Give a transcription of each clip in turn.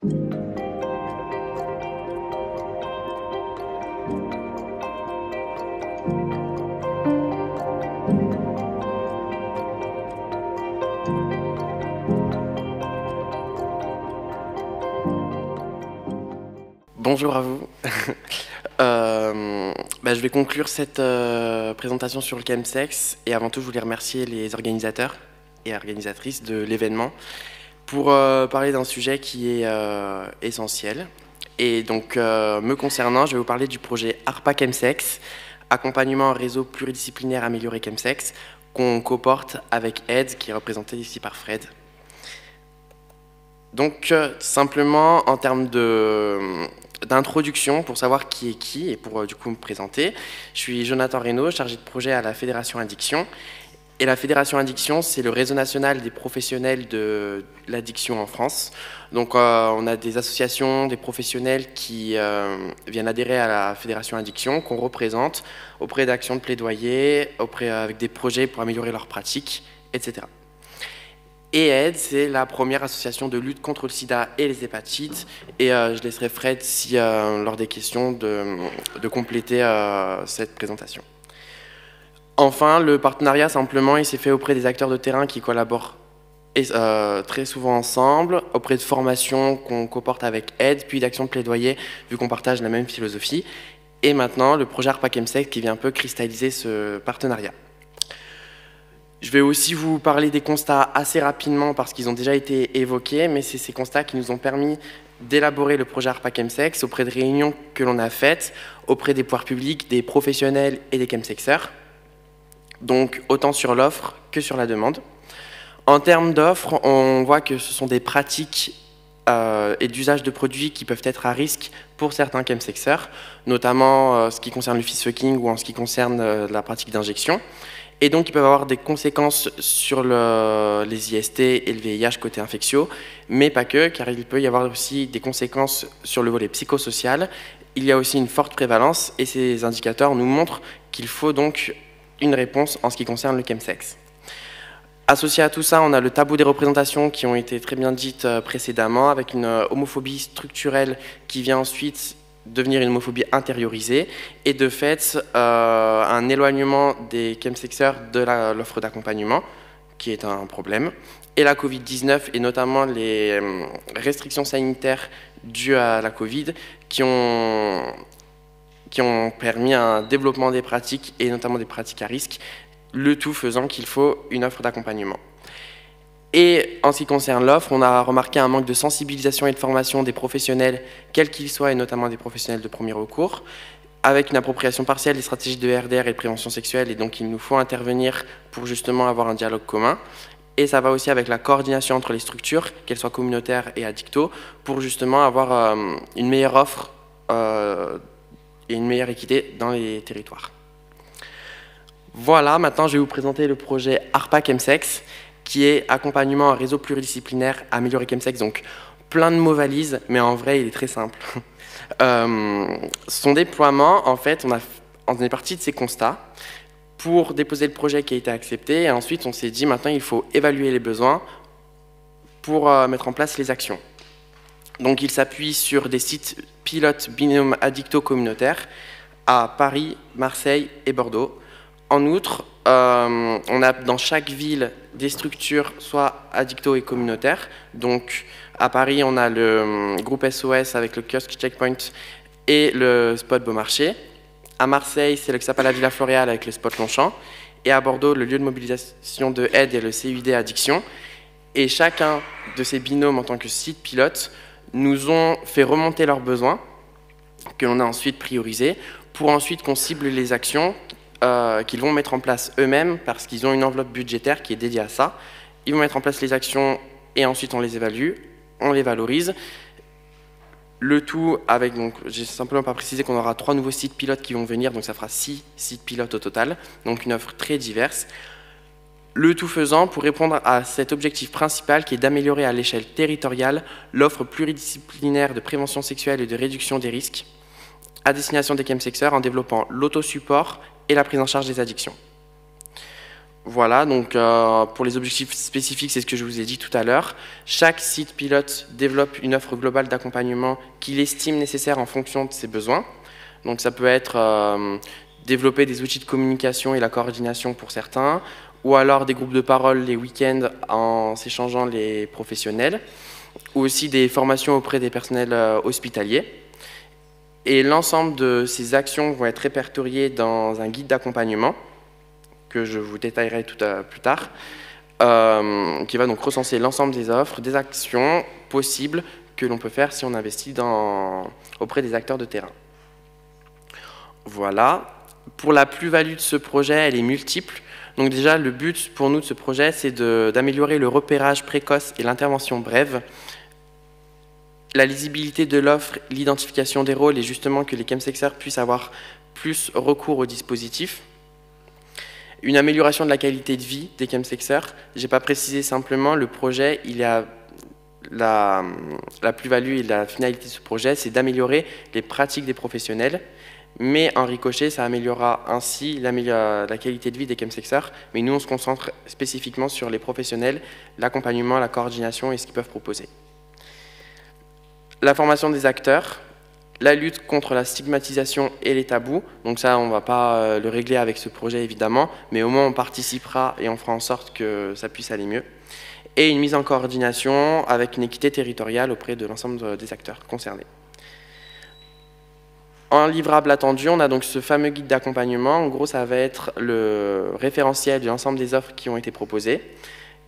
Bonjour à vous. Je vais conclure cette présentation sur le chemsex et avant tout je voulais remercier les organisateurs et organisatrices de l'événement pour parler d'un sujet qui est essentiel. Et donc me concernant, je vais vous parler du projet ARPA Chemsex, accompagnement en réseau pluridisciplinaire amélioré chemsex, qu'on coporte avec AIDS, qui est représenté ici par Fred. Donc simplement en termes d'introduction pour savoir qui est qui et pour du coup me présenter. Je suis Jonathan Reynaud, chargé de projet à la Fédération Addiction. Et la Fédération Addiction, c'est le réseau national des professionnels de l'addiction en France. Donc on a des associations, des professionnels qui viennent adhérer à la Fédération Addiction, qu'on représente auprès d'actions de plaidoyer, avec des projets pour améliorer leurs pratiques, etc. Et AIDS, c'est la première association de lutte contre le sida et les hépatites. Et je laisserai Fred, lors des questions, de compléter cette présentation. Enfin, le partenariat, simplement, il s'est fait auprès des acteurs de terrain qui collaborent très souvent ensemble, auprès de formations qu'on coporte avec AIDS, puis d'actions de plaidoyer, vu qu'on partage la même philosophie. Et maintenant, le projet ARPA Chemsex qui vient un peu cristalliser ce partenariat. Je vais aussi vous parler des constats assez rapidement parce qu'ils ont déjà été évoqués, mais c'est ces constats qui nous ont permis d'élaborer le projet ARPA Chemsex auprès de réunions que l'on a faites, auprès des pouvoirs publics, des professionnels et des chemsexeurs. Donc autant sur l'offre que sur la demande. En termes d'offres, on voit que ce sont des pratiques et d'usage de produits qui peuvent être à risque pour certains chemsexeurs, notamment ce qui concerne le fist-fucking ou en ce qui concerne la pratique d'injection. Et donc, ils peuvent avoir des conséquences sur les IST et le VIH côté infectieux, mais pas que, car il peut y avoir aussi des conséquences sur le volet psychosocial. Il y a aussi une forte prévalence, et ces indicateurs nous montrent qu'il faut donc une réponse en ce qui concerne le chemsex. Associé à tout ça, on a le tabou des représentations qui ont été très bien dites précédemment, avec une homophobie structurelle qui vient ensuite devenir une homophobie intériorisée et de fait un éloignement des chemsexeurs de l'offre d'accompagnement qui est un problème, et la Covid-19 et notamment les restrictions sanitaires dues à la Covid qui ont permis un développement des pratiques et notamment des pratiques à risque, le tout faisant qu'il faut une offre d'accompagnement. Et en ce qui concerne l'offre, on a remarqué un manque de sensibilisation et de formation des professionnels, quels qu'ils soient, et notamment des professionnels de premier recours, avec une appropriation partielle des stratégies de RDR et de prévention sexuelle, et donc il nous faut intervenir pour justement avoir un dialogue commun. Et ça va aussi avec la coordination entre les structures, qu'elles soient communautaires et addicto, pour justement avoir une meilleure offre et une meilleure équité dans les territoires. Voilà, maintenant je vais vous présenter le projet ARPA Chemsex, qui est accompagnement en réseau pluridisciplinaire amélioré chemsex, donc plein de mots valises, mais en vrai il est très simple. Son déploiement, en fait, on est parti de ces constats pour déposer le projet qui a été accepté, et ensuite on s'est dit maintenant il faut évaluer les besoins pour mettre en place les actions. Donc il s'appuie sur des sites pilotes binôme addicto communautaires à Paris, Marseille et Bordeaux. En outre, on a dans chaque ville des structures soit addicto et communautaires. Donc à Paris, on a le groupe SOS avec le kiosque Checkpoint et le spot Beaumarchais. À Marseille, c'est le XAPA la Villa Floréal avec le spot Longchamp. Et à Bordeaux, le lieu de mobilisation de aide et le CUD Addiction. Et chacun de ces binômes en tant que site pilote nous ont fait remonter leurs besoins, que l'on a ensuite priorisés, pour ensuite qu'on cible les actions qu'ils vont mettre en place eux-mêmes parce qu'ils ont une enveloppe budgétaire qui est dédiée à ça. Ils vont mettre en place les actions et ensuite on les évalue, on les valorise. Le tout avec, donc j'ai simplement pas précisé qu'on aura 3 nouveaux sites pilotes qui vont venir, donc ça fera 6 sites pilotes au total, donc une offre très diverse. Le tout faisant pour répondre à cet objectif principal qui est d'améliorer à l'échelle territoriale l'offre pluridisciplinaire de prévention sexuelle et de réduction des risques à destination des chemsexeurs en développant l'autosupport et la prise en charge des addictions. Voilà, donc pour les objectifs spécifiques, c'est ce que je vous ai dit tout à l'heure. Chaque site pilote développe une offre globale d'accompagnement qu'il estime nécessaire en fonction de ses besoins. Donc ça peut être développer des outils de communication et la coordination pour certains, ou alors des groupes de parole les week-ends en s'échangeant les professionnels, ou aussi des formations auprès des personnels hospitaliers. Et l'ensemble de ces actions vont être répertoriées dans un guide d'accompagnement que je vous détaillerai plus tard, qui va donc recenser l'ensemble des offres, des actions possibles que l'on peut faire si on investit auprès des acteurs de terrain. Voilà. Pour la plus-value de ce projet, elle est multiple. Donc déjà, le but pour nous de ce projet, c'est d'améliorer le repérage précoce et l'intervention brève, la lisibilité de l'offre, l'identification des rôles et justement que les chemsexers puissent avoir plus recours au dispositif. Une amélioration de la qualité de vie des chemsexers. Je n'ai pas précisé simplement, le projet, il a la plus-value et la finalité de ce projet, c'est d'améliorer les pratiques des professionnels. Mais en ricochet, ça améliorera ainsi la qualité de vie des chemsexers. Mais nous, on se concentre spécifiquement sur les professionnels, l'accompagnement, la coordination et ce qu'ils peuvent proposer. La formation des acteurs, la lutte contre la stigmatisation et les tabous. Donc ça, on ne va pas le régler avec ce projet, évidemment, mais au moins on participera et on fera en sorte que ça puisse aller mieux. Et une mise en coordination avec une équité territoriale auprès de l'ensemble des acteurs concernés. En livrable attendu, on a donc ce fameux guide d'accompagnement. En gros, ça va être le référentiel de l'ensemble des offres qui ont été proposées,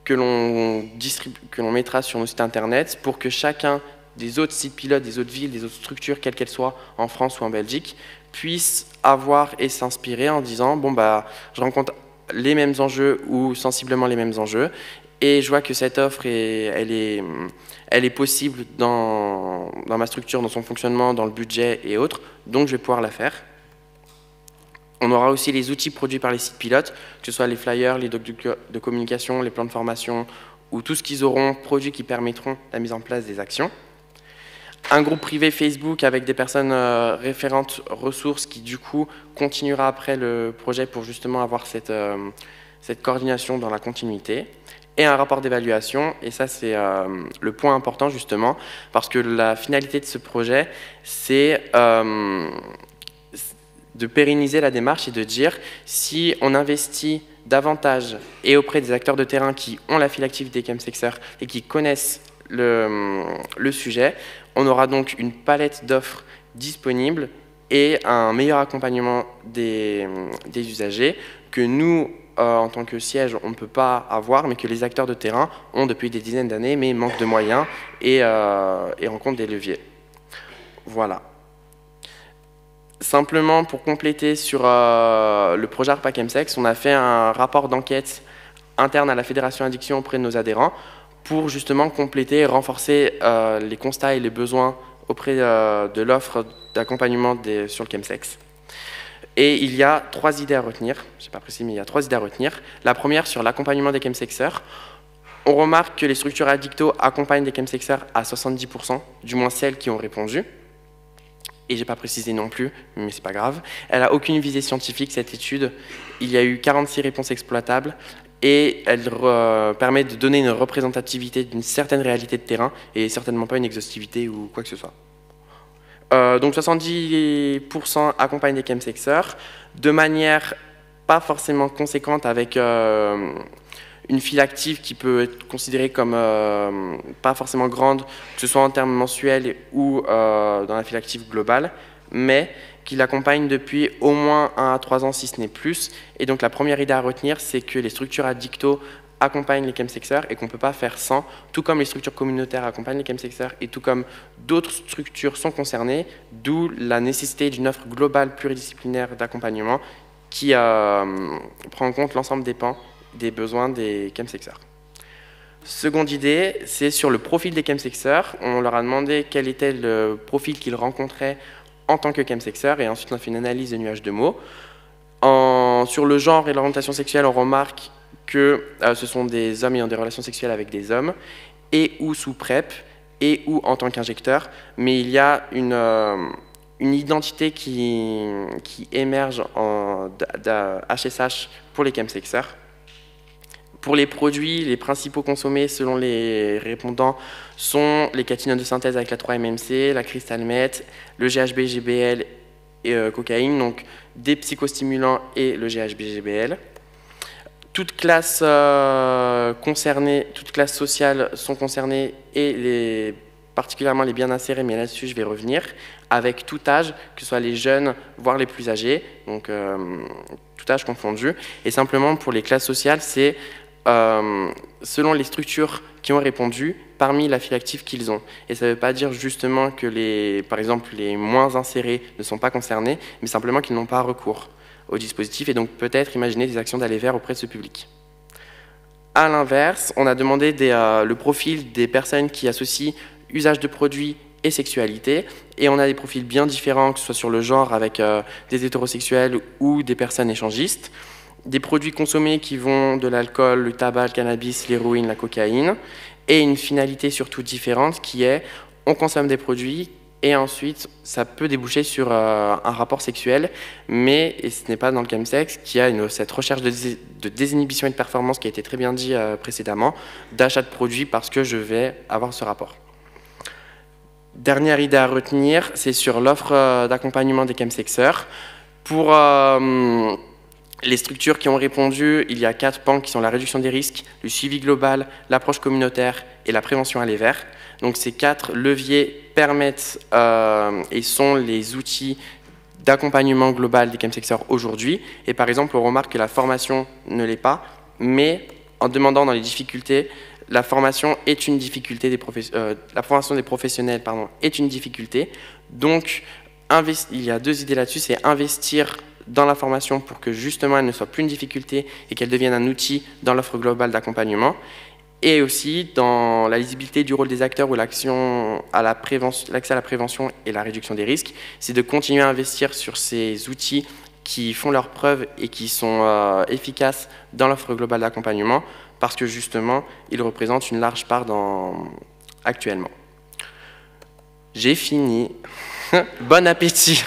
que l'on mettra sur nos sites internet pour que chacun des autres sites pilotes, des autres villes, des autres structures, quelles qu'elles soient, en France ou en Belgique, puissent avoir et s'inspirer en disant « bon, bah, je rencontre les mêmes enjeux ou sensiblement les mêmes enjeux, et je vois que cette offre, elle est possible dans ma structure, dans son fonctionnement, dans le budget et autres, donc je vais pouvoir la faire. » On aura aussi les outils produits par les sites pilotes, que ce soit les flyers, les docs de communication, les plans de formation, ou tout ce qu'ils auront produit qui permettront la mise en place des actions. Un groupe privé Facebook avec des personnes référentes ressources qui du coup continuera après le projet pour justement avoir cette coordination dans la continuité. Et un rapport d'évaluation, et ça c'est le point important justement, parce que la finalité de ce projet, c'est de pérenniser la démarche et de dire si on investit davantage et auprès des acteurs de terrain qui ont la file active des chemsexers et qui connaissent le sujet, on aura donc une palette d'offres disponibles et un meilleur accompagnement des usagers que nous, en tant que siège, on ne peut pas avoir, mais que les acteurs de terrain ont depuis des dizaines d'années, mais manquent de moyens et rencontrent des leviers. Voilà. Simplement, pour compléter sur le projet ARPA Chemsex, on a fait un rapport d'enquête interne à la Fédération Addiction auprès de nos adhérents pour justement compléter et renforcer les constats et les besoins auprès de l'offre d'accompagnement sur le chemsex. Et il y a 3 idées à retenir, je n'ai pas précisé, mais il y a 3 idées à retenir. La première sur l'accompagnement des chemsexers. On remarque que les structures addicto accompagnent les chemsexers à 70%, du moins celles qui ont répondu. Et je n'ai pas précisé non plus, mais c'est pas grave. Elle n'a aucune visée scientifique, cette étude. Il y a eu 46 réponses exploitables et elle permet de donner une représentativité d'une certaine réalité de terrain et certainement pas une exhaustivité ou quoi que ce soit. Donc 70% accompagnent les chemsexers de manière pas forcément conséquente avec une file active qui peut être considérée comme pas forcément grande, que ce soit en termes mensuels ou dans la file active globale, mais qui l'accompagne depuis au moins 1 à 3 ans si ce n'est plus. Et donc la première idée à retenir, c'est que les structures addicto accompagnent les chemsexers et qu'on ne peut pas faire sans, tout comme les structures communautaires accompagnent les chemsexers et tout comme d'autres structures sont concernées, d'où la nécessité d'une offre globale pluridisciplinaire d'accompagnement qui prend en compte l'ensemble des pans des besoins des chemsexers. Seconde idée, c'est sur le profil des chemsexers. On leur a demandé quel était le profil qu'ils rencontraient en tant que chemsexers et ensuite on a fait une analyse de nuages de mots. Sur le genre et l'orientation sexuelle, on remarque que ce sont des hommes ayant des relations sexuelles avec des hommes et ou sous PrEP et ou en tant qu'injecteur, mais il y a une identité qui émerge en HSH pour les chemsexers. Pour les produits, les principaux consommés selon les répondants sont les catinones de synthèse avec la 3-MMC, la crystal meth, le GHB, GBL et cocaïne, donc des psychostimulants et le GHB, GBL. Toutes classes concernées, toutes classes sociales sont concernées et particulièrement les bien insérés, mais là-dessus je vais revenir, avec tout âge, que ce soit les jeunes, voire les plus âgés, donc tout âge confondu. Et simplement pour les classes sociales, c'est selon les structures qui ont répondu, parmi la file active qu'ils ont. Et ça ne veut pas dire justement que, par exemple, les moins insérés ne sont pas concernés, mais simplement qu'ils n'ont pas recours au dispositif et donc peut-être imaginer des actions d'aller vers auprès de ce public. À l'inverse, on a demandé le profil des personnes qui associent usage de produits et sexualité, et on a des profils bien différents, que ce soit sur le genre avec des hétérosexuels ou des personnes échangistes, des produits consommés qui vont de l'alcool, le tabac, le cannabis, l'héroïne, la cocaïne, et une finalité surtout différente qui est on consomme des produits et ensuite ça peut déboucher sur un rapport sexuel, mais et ce n'est pas dans le chemsex qui a cette recherche de désinhibition et de performance qui a été très bien dit précédemment, d'achat de produits parce que je vais avoir ce rapport. Dernière idée à retenir, c'est sur l'offre d'accompagnement des chemsexeurs. Pour les structures qui ont répondu, il y a 4 pans qui sont la réduction des risques, le suivi global, l'approche communautaire et la prévention aller vers. Donc ces 4 leviers permettent et sont les outils d'accompagnement global des chemsexeurs aujourd'hui. Et par exemple, on remarque que la formation ne l'est pas, mais en demandant dans les difficultés, la formation est une difficulté la formation des professionnels est une difficulté. Donc il y a 2 idées là-dessus, c'est investir dans la formation pour que justement elle ne soit plus une difficulté et qu'elle devienne un outil dans l'offre globale d'accompagnement, et aussi dans la lisibilité du rôle des acteurs ou l'accès à la prévention et la réduction des risques, c'est de continuer à investir sur ces outils qui font leurs preuves et qui sont efficaces dans l'offre globale d'accompagnement parce que justement ils représentent une large part actuellement. J'ai fini. Bon appétit.